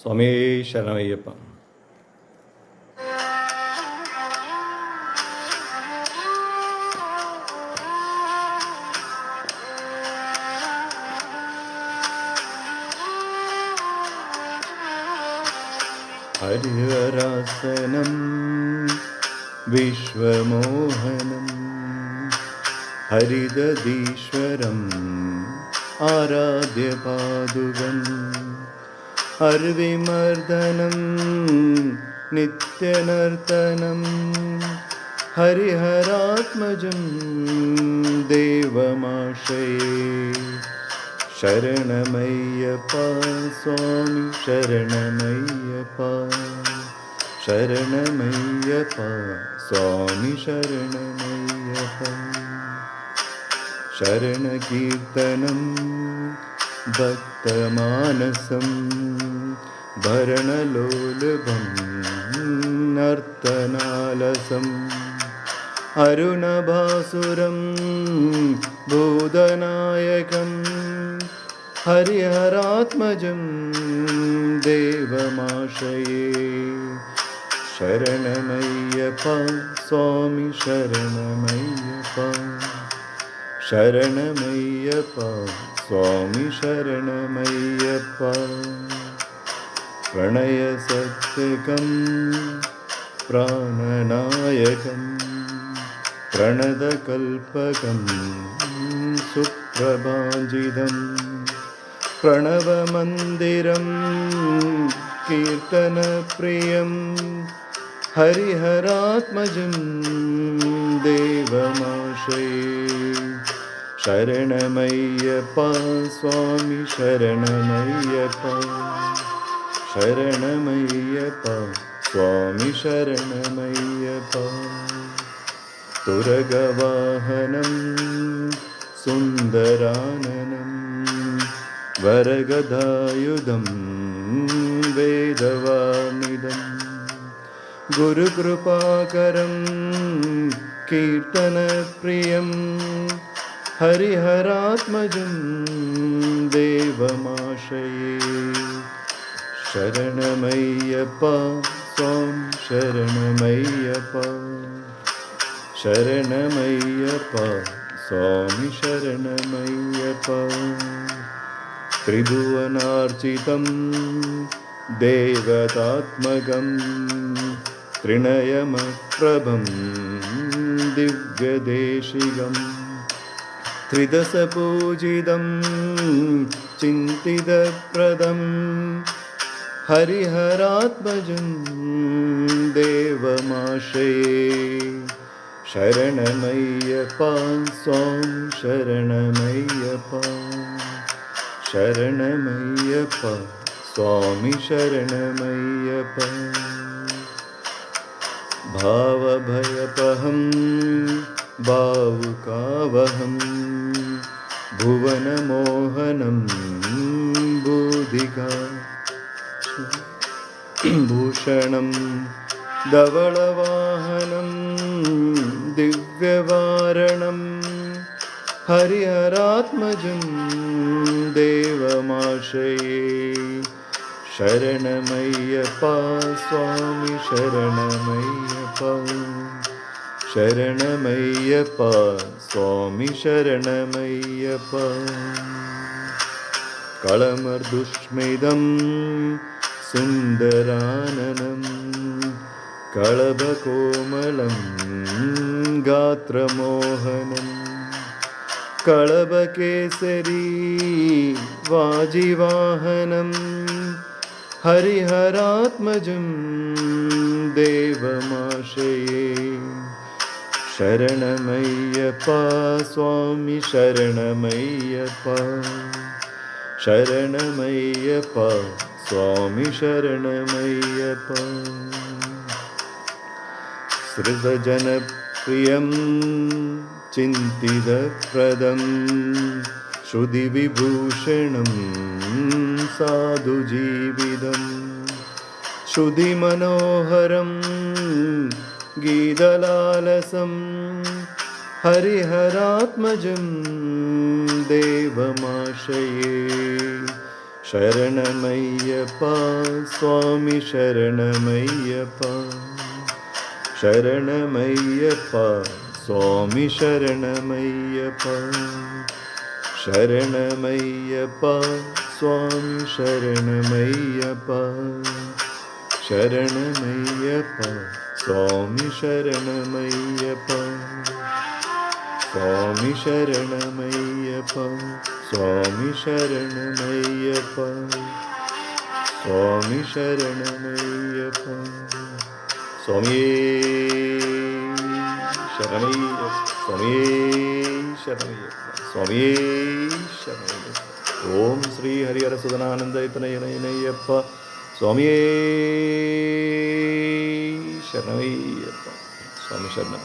സ്വാമി ശരണമയ്യപ്പ. ഹരിഹരാസനം വിശ്വമോഹനം ഹരിദീശ്വരം ആരാധ്യപാദുകം ഹരിവിമർദനം നിത്യനർത്തനം ഹരിഹരാത്മജം ദേവമാശ്രയേ. ശരണമയ്യപ്പ സ്വാമി ശരണമയ്യപ്പ, ശരണമയ്യപ്പ സ്വാമി ശരണമയ്യപ്പ. ശരണകീർത്തനം ഭക്തമാനസം ഭരണലോലുപം നർത്തനാലസം അരുണഭാസുരം ഭൂതനായകം ഹരിഹരാത്മജം ദേവമാശ്രയേ. ശരണമയ്യപ്പ സ്വാമി ശരണമയ്യപ്പ, ശരണമയ്യപ്പ സ്വാമി ശരണമയ്യപ്പ. പ്രണയസത്യകം പ്രാണനായകം പ്രണതകൽപകം സുപ്രഭാജിതം പ്രണവമന്ദിരം കീർത്തനപ്രിയം ഹരിഹരാത്മജം ദേവമാശ്രയേ. ശരണമയ്യപ്പ സ്വാമി ശരണമയ്യപ്പ, ശരണമയ്യപ്പ സ്വാമി ശരണമയ്യപ്പ. തുരഗവാഹനം സുന്ദരാനനം വരഗദായുധം വേദവാനിദം ഗുരുകൃപാകരം കീർത്തനപ്രിയം ഹരിഹരാത്മജം ദേവമാശ്രയേ. ശരണമയ്യപ്പ സ്വാമി ശരണമയ്യപ്പ, ശരണമയ്യപ്പ സ്വാമി ശരണമയ്യപ്പ. ത്രിഭുവനാർച്ചിതം ദേവതാത്മകം ത്രിനയമപ്രഭം ദിവ്യദേശികം ത്രിദശപൂജിതം ചിന്തിതപ്രദം ഹരിഹരാത്മജം ദേവമാശ്രയേ. ശരണമയ്യപ്പ സ്വാമി ശരണമയ്യപ്പ, ശരണമയ്യപ്പ സ്വാമി ശരണമയ്യപ്പ. ഭാവഭയപഹം ഭാവുകാവഹം ഭുവനമോഹനം ബോധികാ ഭൂഷണം ധവളവാഹനം ദിവ്യവാരണം ഹരിഹരാത്മജം ദേവമാശ്രയേ. ശരണമയ്യപ്പ സ്വാമി ശരണമയ്യപ്പ, ശരണമയ്യപ്പ സ്വാമി ശരണമയ്യപ്പ. കളമർദുഷ്മിതം സുന്ദരാനനം കളഭകോമളം ഗാത്രമോഹനം കളഭകേസരീ വാജിവാഹനം ഹരിഹരാത്മജം ദേവമാശ്രയേ. ശരണമയ്യപ്പ സ്വാമി ശരണമയ്യപ്പ, ശരണമയ്യപ്പ സ്വാമി ശരണമയ്യപ്പ. ശ്രുതജനപ്രിയം ചിന്തിതപ്രദം ശ്രുതിവിഭൂഷണം സാധുജീവിതം ശ്രുതിമനോഹരം ഗീതലാലസം ഹരിഹരാത്മജം ദേവമാശ്രയേ. ശരണമയ്യപ്പ സ്വാമി ശരണമയ്യപ്പ ശരണമയ്യപ്പ സ്വാമി ശരണമയ്യപ്പ ശരണമയ്യപ്പ സ്വാമി ശരണമയ്യപ്പ ശരണമയ്യപ്പ സ്വാമി ശരണമയ്യപ്പ സ്വാമി ശരണമയ്യപ്പ സ്വാമി ശരണമയ്യപ്പ സ്വാമി ശരണമയ്യപ്പ സ്വാമിയേ ശരണമയ്യപ്പ സ്വാമിയേ ശരണമയ്യപ്പ സ്വാമിയേ ശരണമയ്യപ്പ. ഓം ശ്രീ ഹരിഹരസുതനാനന്ദയപ്പനയനയ്യപ്പ സ്വാമിയേ ശരണമയ്യപ്പ. സ്വാമി ശരണം.